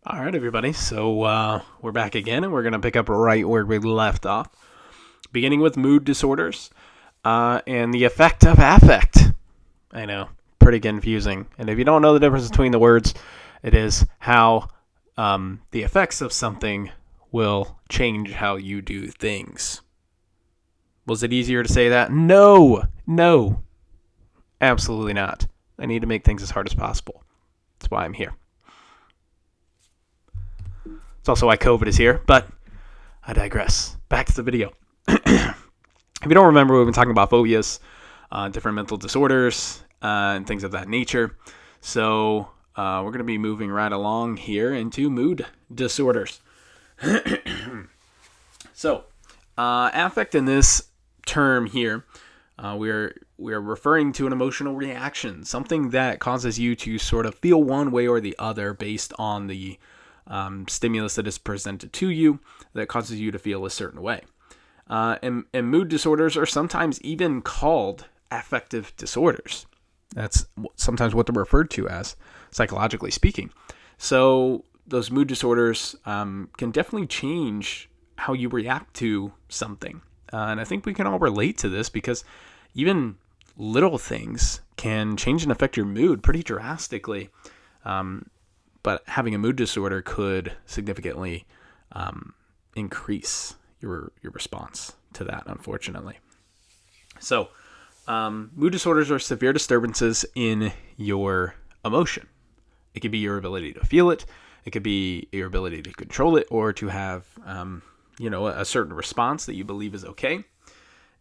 All right, everybody. So we're back again, and we're going to pick up right where we left off, beginning with mood disorders and the effect of affect. I know, pretty confusing. And if you don't know the difference between the words, it is how the effects of something will change how you do things. Was it easier to say that? No, absolutely not. I need to make things as hard as possible. That's why I'm here. It's also why COVID is here, but I digress. Back to the video. If you don't remember, we've been talking about phobias, different mental disorders, and things of that nature. So we're going to be moving right along here into mood disorders. So affect in this term here, we're referring to an emotional reaction, something that causes you to sort of feel one way or the other based on the stimulus that is presented to you that causes you to feel a certain way. And mood disorders are sometimes even called affective disorders. That's sometimes what they're referred to as, psychologically speaking. So those mood disorders can definitely change how you react to something. And I think we can all relate to this because even little things can change and affect your mood pretty drastically. But having a mood disorder could significantly increase your response to that, unfortunately. So, mood disorders are severe disturbances in your emotion. It could be your ability to feel it. It could be your ability to control it, or to have, a certain response that you believe is okay.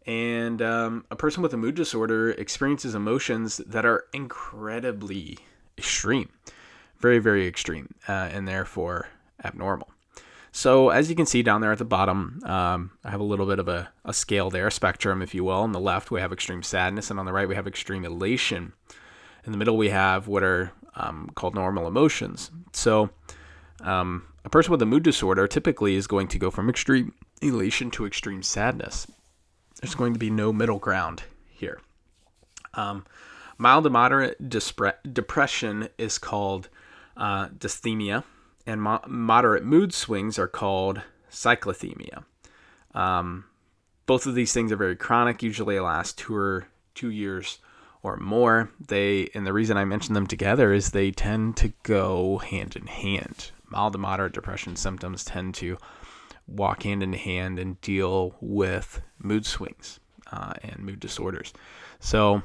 And a person with a mood disorder experiences emotions that are incredibly extreme. Very, very extreme, and therefore abnormal. So as you can see down there at the bottom, I have a little bit of a scale there, a spectrum, if you will. On the left, we have extreme sadness, and on the right, we have extreme elation. In the middle, we have what are called normal emotions. So a person with a mood disorder typically is going to go from extreme elation to extreme sadness. There's going to be no middle ground here. Mild to moderate depression is called dysthymia, and moderate mood swings are called cyclothymia. Both of these things are very chronic, usually last 2 years or more. And the reason I mention them together is they tend to go hand in hand. Mild to moderate depression symptoms tend to walk hand in hand and deal with mood swings and mood disorders. So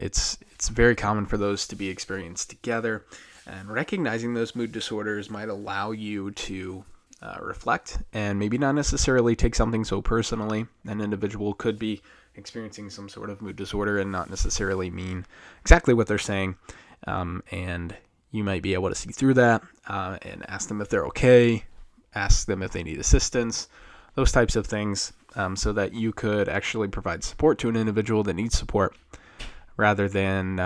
it's very common for those to be experienced together. And recognizing those mood disorders might allow you to reflect and maybe not necessarily take something so personally. An individual could be experiencing some sort of mood disorder and not necessarily mean exactly what they're saying. And you might be able to see through that and ask them if they're okay, ask them if they need assistance, those types of things, so that you could actually provide support to an individual that needs support rather than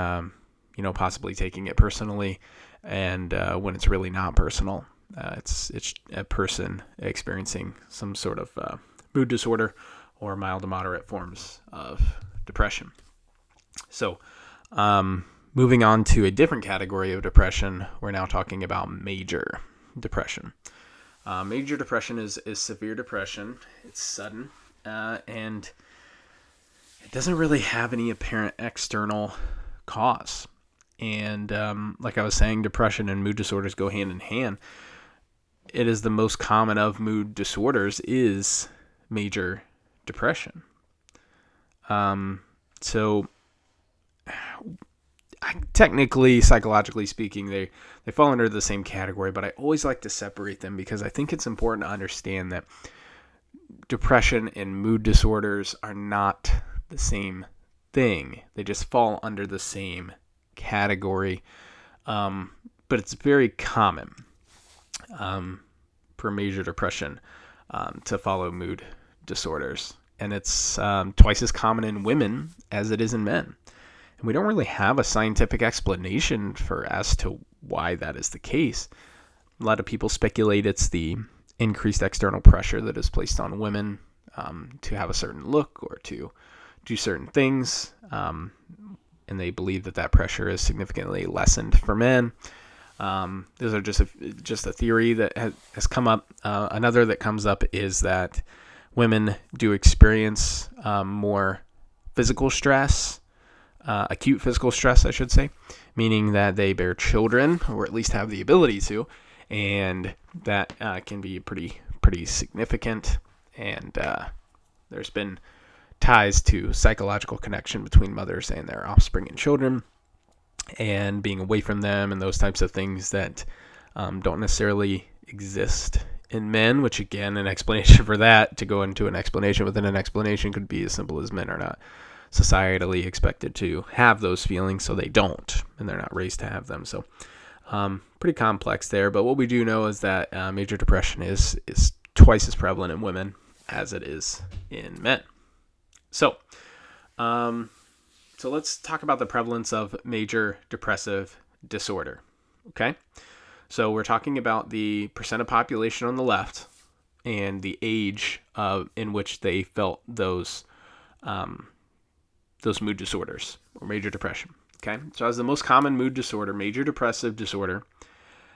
possibly taking it personally. And when it's really not personal, it's a person experiencing some sort of mood disorder or mild to moderate forms of depression. So moving on to a different category of depression, we're now talking about major depression. Major depression is severe depression. It's sudden, and it doesn't really have any apparent external cause. And like I was saying, depression and mood disorders go hand in hand. It is the most common of mood disorders is major depression. So technically, psychologically speaking, they fall under the same category, but I always like to separate them because I think it's important to understand that depression and mood disorders are not the same thing. They just fall under the same category, but it's very common for major depression to follow mood disorders, and it's twice as common in women as it is in men. And we don't really have a scientific explanation as to why that is the case. A lot of people speculate it's the increased external pressure that is placed on women to have a certain look or to do certain things, and they believe that pressure is significantly lessened for men. Those are just a theory that has come up. Another that comes up is that women do experience more physical stress, acute physical stress, I should say, meaning that they bear children, or at least have the ability to, and that can be pretty significant. And there's been ties to psychological connection between mothers and their offspring and children, and being away from them, and those types of things that don't necessarily exist in men, which again, an explanation for that, to go into an explanation within an explanation, could be as simple as men are not societally expected to have those feelings, so they don't, and they're not raised to have them. So pretty complex there, but what we do know is that major depression is twice as prevalent in women as it is in men. So let's talk about the prevalence of major depressive disorder. Okay, so we're talking about the percent of population on the left and the age in which they felt those mood disorders or major depression. Okay, so as the most common mood disorder, major depressive disorder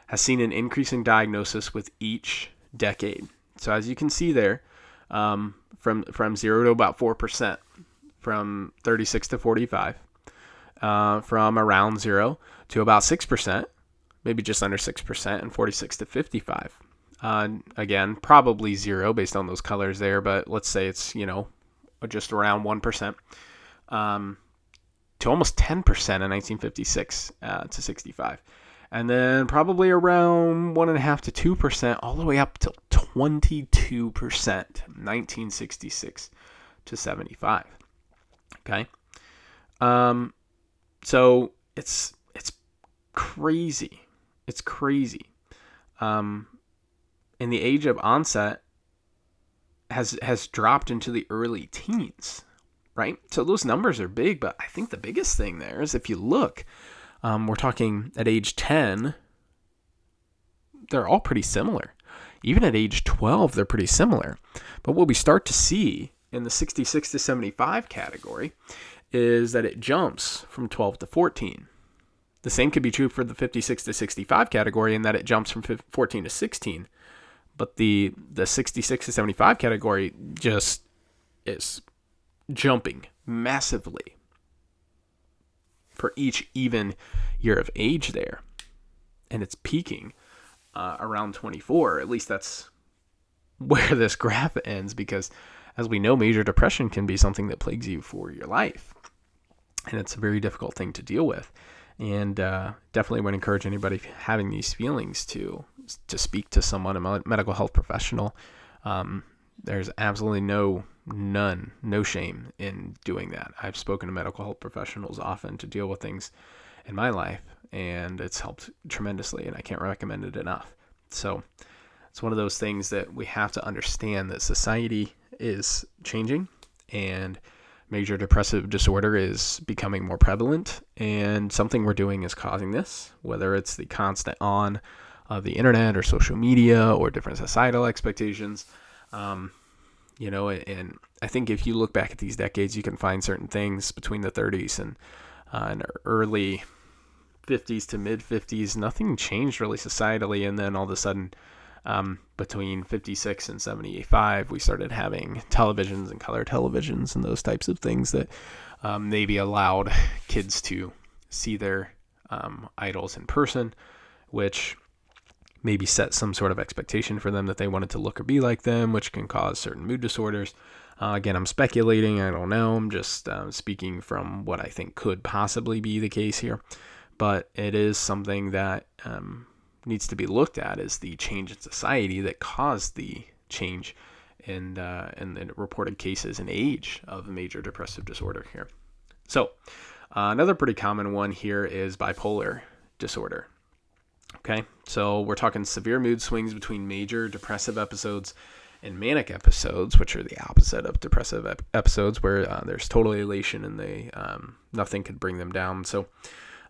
has seen an increasing diagnosis with each decade. So as you can see there, from 0 to about 4%, from 36 to 45, from around 0 to about 6%, maybe just under 6%, and 46 to 55. Again, probably 0 based on those colors there, but let's say it's, just around 1%, to almost 10% in 1956 to 65. And then probably around 1.5% to 2%, all the way up to 22%, 1966 to 75. Okay. So it's crazy. It's crazy. And the age of onset has dropped into the early teens, right? So those numbers are big, but I think the biggest thing there is if you look, we're talking at age 10, they're all pretty similar. Even at age 12, they're pretty similar. But what we start to see in the 66 to 75 category is that it jumps from 12 to 14. The same could be true for the 56 to 65 category in that it jumps from 14 to 16. But the 66 to 75 category just is jumping massively for each even year of age there. And it's peaking around 24. At least that's where this graph ends, because as we know, major depression can be something that plagues you for your life. And it's a very difficult thing to deal with. And definitely would encourage anybody having these feelings to speak to someone, a medical health professional. There's absolutely no shame in doing that. I've spoken to medical health professionals often to deal with things in my life, and it's helped tremendously, and I can't recommend it enough. So it's one of those things that we have to understand, that society is changing, and major depressive disorder is becoming more prevalent, and something we're doing is causing this, whether it's the constant on of the internet or social media or different societal expectations. And I think if you look back at these decades, you can find certain things between the 30s and early 50s to mid 50s. Nothing changed really societally, and then all of a sudden, between 56 and 75, we started having televisions and color televisions and those types of things that maybe allowed kids to see their idols in person, which maybe set some sort of expectation for them that they wanted to look or be like them, which can cause certain mood disorders. Again, I'm speculating. I don't know. I'm just speaking from what I think could possibly be the case here. But it is something that needs to be looked at as the change in society that caused the change in the reported cases and age of major depressive disorder here. So another pretty common one here is bipolar disorder. Okay, so we're talking severe mood swings between major depressive episodes and manic episodes, which are the opposite of depressive episodes, where there's total elation and nothing could bring them down. So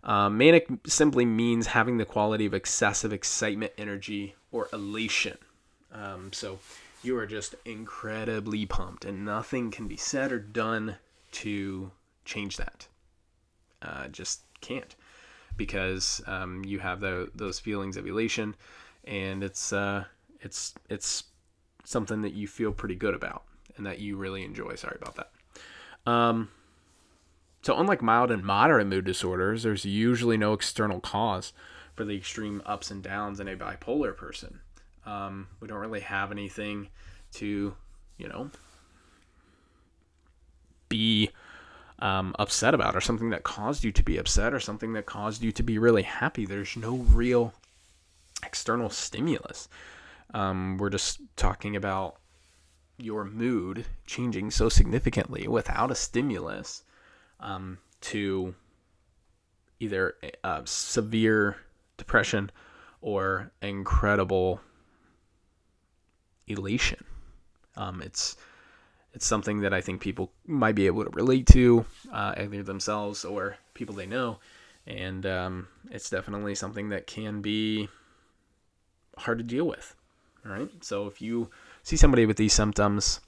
manic simply means having the quality of excessive excitement, energy, or elation. So you are just incredibly pumped, and nothing can be said or done to change that. Just can't. because you have those feelings of elation, and it's something that you feel pretty good about and that you really enjoy. Sorry about that. So unlike mild and moderate mood disorders, there's usually no external cause for the extreme ups and downs in a bipolar person. We don't really have anything to, be upset about, or something that caused you to be upset, or something that caused you to be really happy. There's no real external stimulus. We're just talking about your mood changing so significantly without a stimulus to either severe depression or incredible elation. It's something that I think people might be able to relate to, either themselves or people they know, and it's definitely something that can be hard to deal with. All right, so if you see somebody with these symptoms,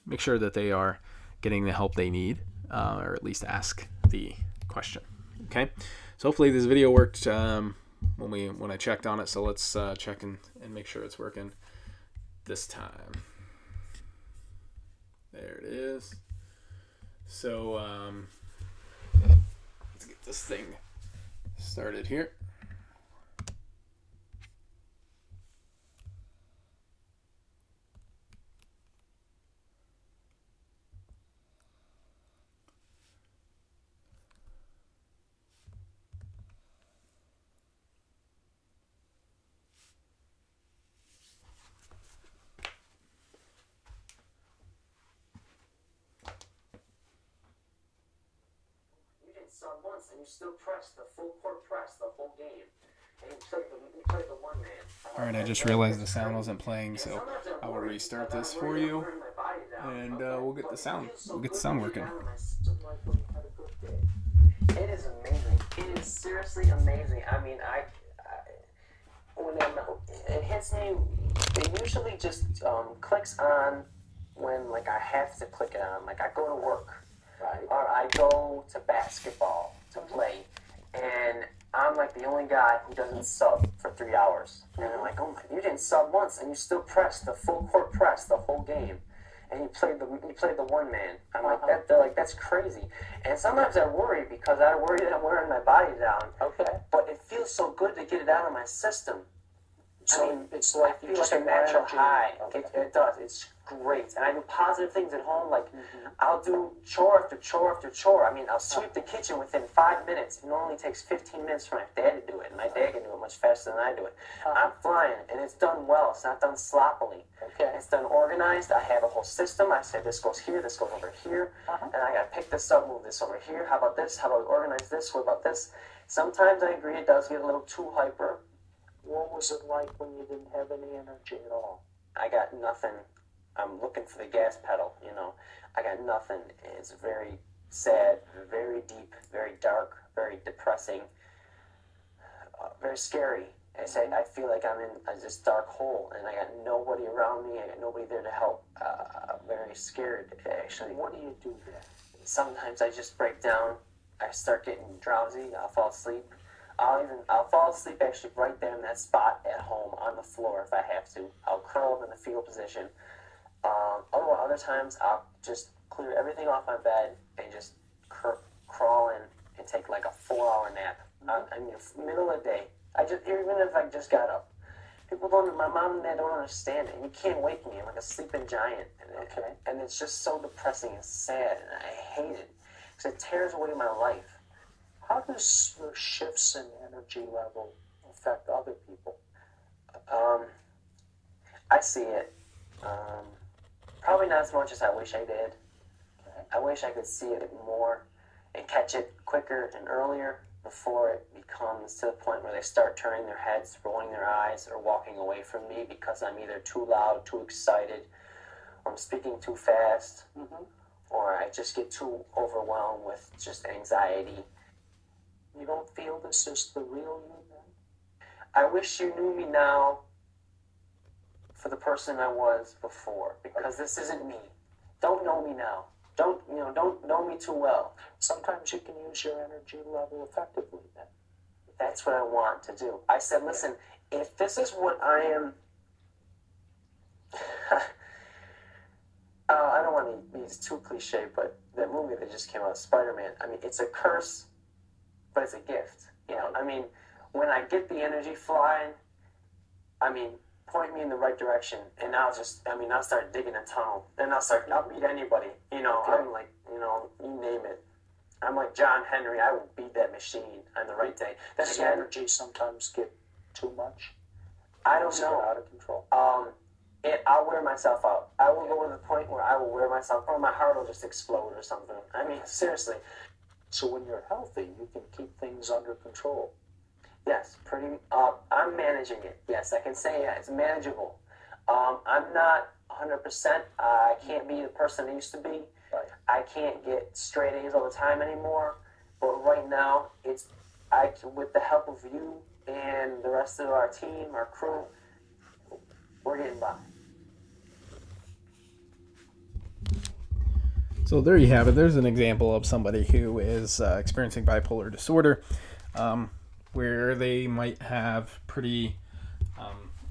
make sure that they are getting the help they need, or at least ask the question. Okay, so hopefully this video worked when I checked on it. So let's check and make sure it's working this time. There it is. So let's get this thing started here. Once and you still press the full court press the whole game, and you play the one man. All right, I just realized the sound wasn't playing, so I will restart this for you, and we'll get the sound working. It is amazing. It is seriously amazing. I mean, when it hits me, it usually just clicks on when like I have to click it on. Like I go to work. Right. Or I go to basketball to play, and I'm like the only guy who doesn't sub for 3 hours. And I'm like, oh my, you didn't sub once, and you still press the full court press the whole game, and you played the one man. I'm like that. They're like, that's crazy. And sometimes I worry because I worry that I'm wearing my body down. Okay. But it feels so good to get it out of my system. So I mean, it's like I feel like a natural high. Okay. It does. It's great. And I do positive things at home. Like I'll do chore after chore after chore. I mean, I'll sweep the kitchen within 5 minutes. It normally takes 15 minutes for my dad to do it. And my dad can do it much faster than I do it. I'm flying, and it's done well. It's not done sloppily. Okay. It's done organized. I have a whole system. I say this goes here, this goes over here, and I got to pick this up, move this over here. How about this? How about we organize this? What about this? Sometimes I agree it does get a little too hyper. What was it like when you didn't have any energy at all? I got nothing. I'm looking for the gas pedal, I got nothing. It's very sad, very deep, very dark, very depressing, very scary. I feel like I'm in this dark hole, and I got nobody around me. I got nobody there to help. I'm very scared, actually. What do you do then? Sometimes I just break down. I start getting drowsy. I'll fall asleep. I'll fall asleep actually right there in that spot at home on the floor if I have to. I'll curl up in the fetal position. Other times I'll just clear everything off my bed and just crawl in and take like a 4-hour nap. Middle of the day. Even if I just got up. People don't. My mom and dad don't understand it. And you can't wake me. I'm like a sleeping giant. And it's just so depressing and sad, and I hate it because it tears away my life. How does your shifts in energy level affect other people? I see it. Probably not as much as I wish I did. Okay. I wish I could see it more and catch it quicker and earlier before it becomes to the point where they start turning their heads, rolling their eyes, or walking away from me because I'm either too loud, too excited, or I'm speaking too fast, or I just get too overwhelmed with just anxiety. You don't feel this is the real you then? I wish you knew me now for the person I was before, because this isn't me. Don't know me now. Don't know me too well. Sometimes you can use your energy level effectively then. That's what I want to do. I said, listen, if this is what I am, I don't want to be too cliche, but that movie that just came out, Spider-Man, I mean, it's a curse, but it's a gift. You know, I mean, when I get the energy flying, I mean, point me in the right direction, and I'll start digging a tunnel. Then I'll beat anybody. You know, I'm like, you know, you name it. I'm like John Henry. I will beat that machine on the right day. Then Does again, energy sometimes get too much? I don't Does it get know. out of control? I'll wear myself out. I will go to the point where I will wear myself, or my heart will just explode or something. I mean, seriously. So when you're healthy, you can keep things under control. Yes, I'm managing it. Yes, I can say it's manageable. I'm not 100%. I can't be the person I used to be. Right. I can't get straight A's all the time anymore. But right now, with the help of you and the rest of our team, our crew, we're getting by. So there you have it. There's an example of somebody who is experiencing bipolar disorder, where they might have pretty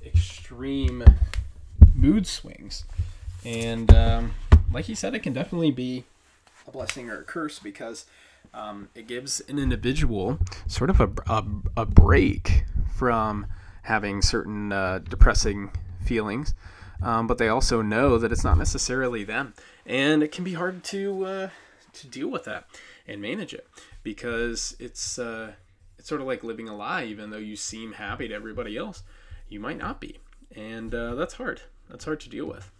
extreme mood swings. And like he said, it can definitely be a blessing or a curse, because it gives an individual sort of a break from having certain depressing feelings. But they also know that it's not necessarily them. And it can be hard to deal with that and manage it, because it's sort of like living a lie. Even though you seem happy to everybody else, you might not be. And that's hard. That's hard to deal with.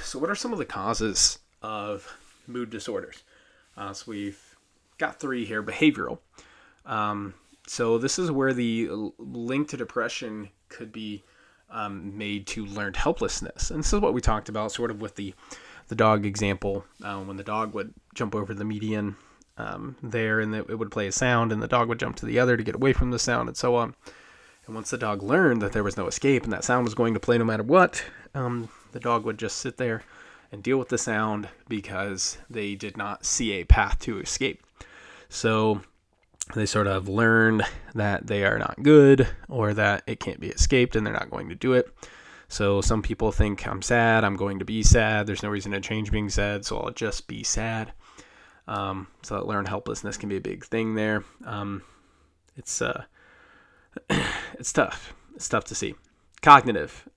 So what are some of the causes of mood disorders? So we've got 3 here. Behavioral. So this is where the link to depression could be made to learned helplessness. And this is what we talked about sort of with the dog example, when the dog would jump over the median there, and it would play a sound, and the dog would jump to the other to get away from the sound, and so on. And once the dog learned that there was no escape and that sound was going to play no matter what, the dog would just sit there and deal with the sound, because they did not see a path to escape. So they sort of learned that they are not good, or that it can't be escaped, and they're not going to do it. So some people think, I'm sad, I'm going to be sad, there's no reason to change being sad, so I'll just be sad. So that learned helplessness can be a big thing there. It's tough. It's tough to see. Cognitive.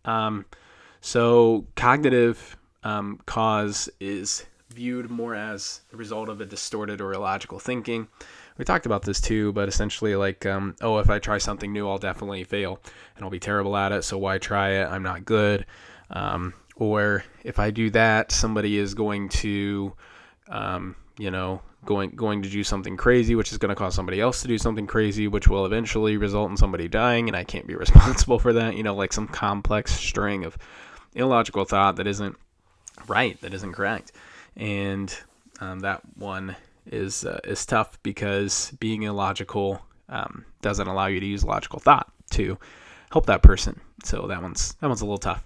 So cognitive cause is viewed more as the result of a distorted or illogical thinking. We talked about this too, but essentially like, if I try something new, I'll definitely fail and I'll be terrible at it. So why try it? I'm not good. Or if I do that, somebody is going to, going to do something crazy, which is going to cause somebody else to do something crazy, which will eventually result in somebody dying, and I can't be responsible for that. Like some complex string of illogical thought that isn't right, that isn't correct. And that one is tough, because being illogical doesn't allow you to use logical thought to help that person. So that one's a little tough.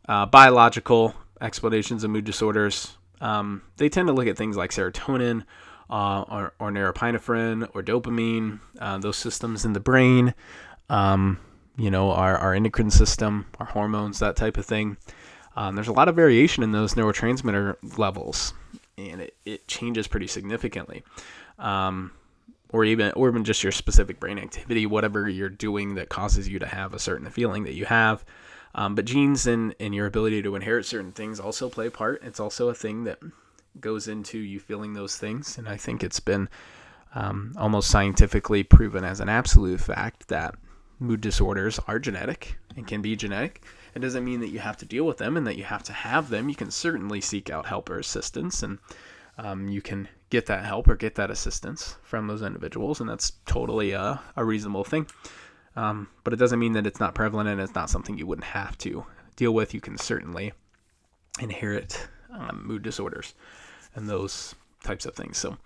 Biological explanations of mood disorders. They tend to look at things like serotonin, or norepinephrine, or dopamine, those systems in the brain, our endocrine system, our hormones, that type of thing. There's a lot of variation in those neurotransmitter levels, and it changes pretty significantly. Or even just your specific brain activity, whatever you're doing that causes you to have a certain feeling that you have. But genes and your ability to inherit certain things also play a part. It's also a thing that goes into you feeling those things. And I think it's been almost scientifically proven as an absolute fact that mood disorders are genetic and can be genetic. It doesn't mean that you have to deal with them and that you have to have them. You can certainly seek out help or assistance, and you can get that help or get that assistance from those individuals, and that's totally a reasonable thing. But it doesn't mean that it's not prevalent and it's not something you wouldn't have to deal with. You can certainly inherit mood disorders and those types of things. So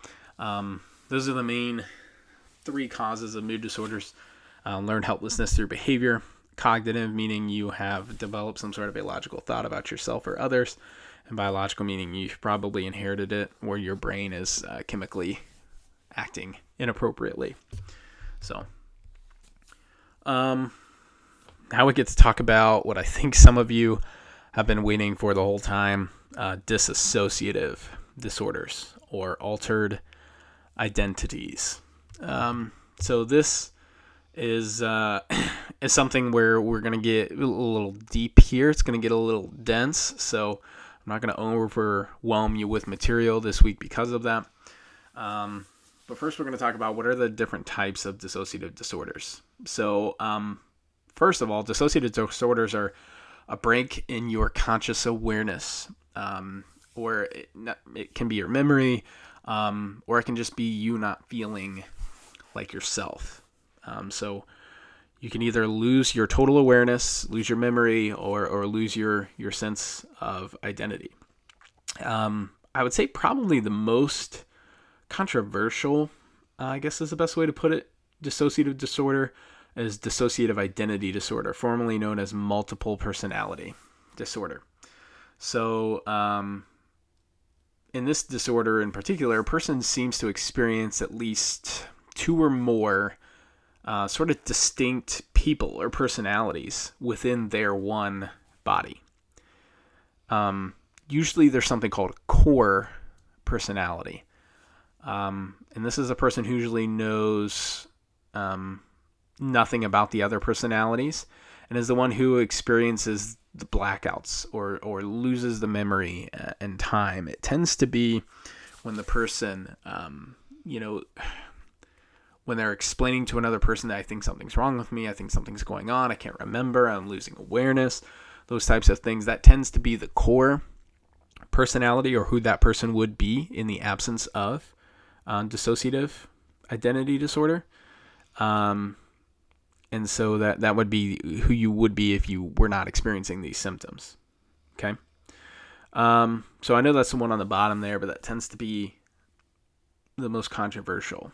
those are the main 3 causes of mood disorders. Learned helplessness through behavior. Cognitive, meaning you have developed some sort of illogical thought about yourself or others. And biological, meaning you've probably inherited it, where your brain is chemically acting inappropriately. So, now we get to talk about what I think some of you have been waiting for the whole time, dissociative disorders or altered identities. So this is something where we're going to get a little deep here. It's going to get a little dense, so I'm not going to overwhelm you with material this week because of that. But first we're going to talk about what are the different types of dissociative disorders. So first of all, dissociative disorders are a break in your conscious awareness, or it can be your memory, or it can just be you not feeling like yourself. So you can either lose your total awareness, lose your memory, or lose your sense of identity. I would say probably the most controversial, I guess is the best way to put it, dissociative disorder is dissociative identity disorder, formerly known as multiple personality disorder. So in this disorder in particular, a person seems to experience at least two or more sort of distinct people or personalities within their one body. Usually there's something called a core personality. And this is a person who usually knows nothing about the other personalities and is the one who experiences the blackouts or loses the memory and time. It tends to be when the person, when they're explaining to another person that I think something's wrong with me, I think something's going on, I can't remember, I'm losing awareness, those types of things. That tends to be the core personality, or who that person would be in the absence of dissociative identity disorder. And so that would be who you would be if you were not experiencing these symptoms. Okay. So I know that's the one on the bottom there, but that tends to be the most controversial,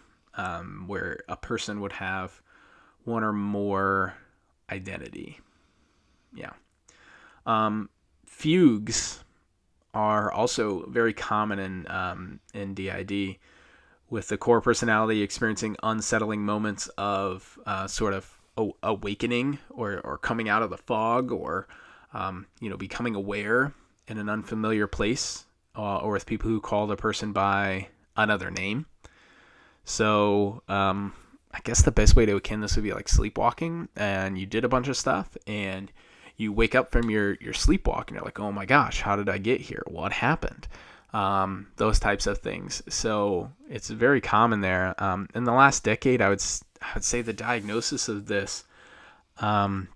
where a person would have one or more identity. Yeah. Fugues are also very common in DID, with the core personality experiencing unsettling moments of sort of awakening or coming out of the fog, or becoming aware in an unfamiliar place, or with people who call the person by another name. So I guess the best way to akin this would be like sleepwalking, and you did a bunch of stuff and you wake up from your sleepwalk and you're like, oh my gosh, how did I get here? What happened? Those types of things. So it's very common there. In the last decade, I would say the diagnosis of this has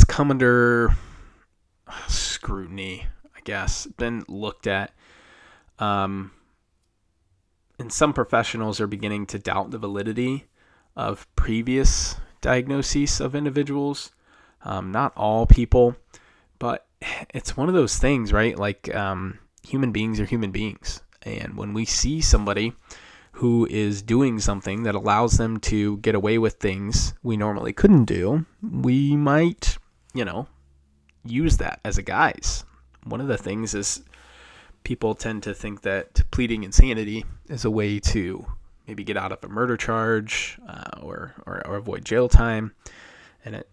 come under scrutiny, I guess, been looked at. And some professionals are beginning to doubt the validity of previous diagnoses of individuals. Not all people, but it's one of those things, right? Like, human beings are human beings. And when we see somebody who is doing something that allows them to get away with things we normally couldn't do, we might, use that as a guise. One of the things is people tend to think that pleading insanity is a way to maybe get out of a murder charge, or avoid jail time. And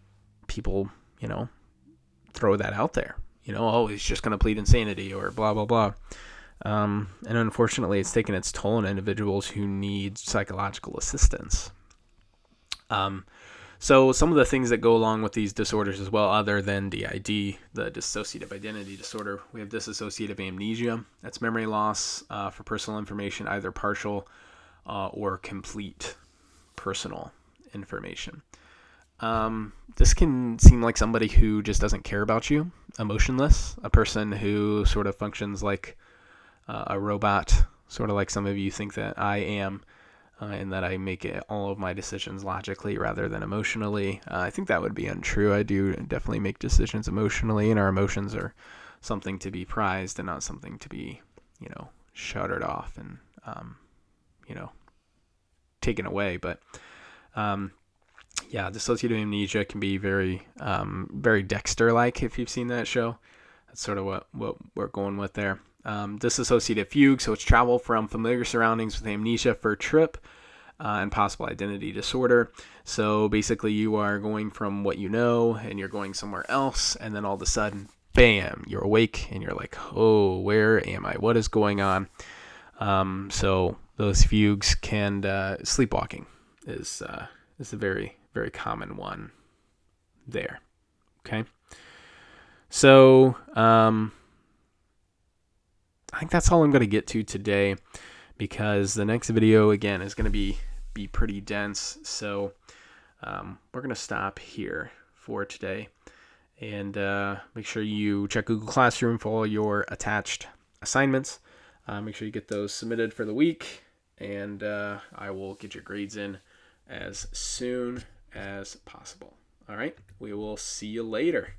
people, throw that out there. Oh, he's just going to plead insanity or blah, blah, blah. And unfortunately, it's taken its toll on individuals who need psychological assistance. So some of the things that go along with these disorders as well, other than DID, the dissociative identity disorder, we have dissociative amnesia. That's memory loss for personal information, either partial or complete personal information. This can seem like somebody who just doesn't care about you, emotionless, a person who sort of functions like a robot, sort of like some of you think that I am, and that I make all of my decisions logically rather than emotionally. I think that would be untrue. I do definitely make decisions emotionally, and our emotions are something to be prized and not something to be, shuttered off and, taken away. But, yeah, dissociative amnesia can be very, very Dexter-like, if you've seen that show. That's sort of what we're going with there. Dissociative fugue, so it's travel from familiar surroundings with amnesia for a trip, and possible identity disorder. So basically you are going from what you know and you're going somewhere else, and then all of a sudden, bam, you're awake and you're like, oh, where am I? What is going on? So those fugues can, sleepwalking is a very, very common one there. Okay. So, I think that's all I'm going to get to today, because the next video, again, is going to be pretty dense. So we're going to stop here for today, and make sure you check Google Classroom for all your attached assignments. Make sure you get those submitted for the week, and I will get your grades in as soon as possible. All right, we will see you later.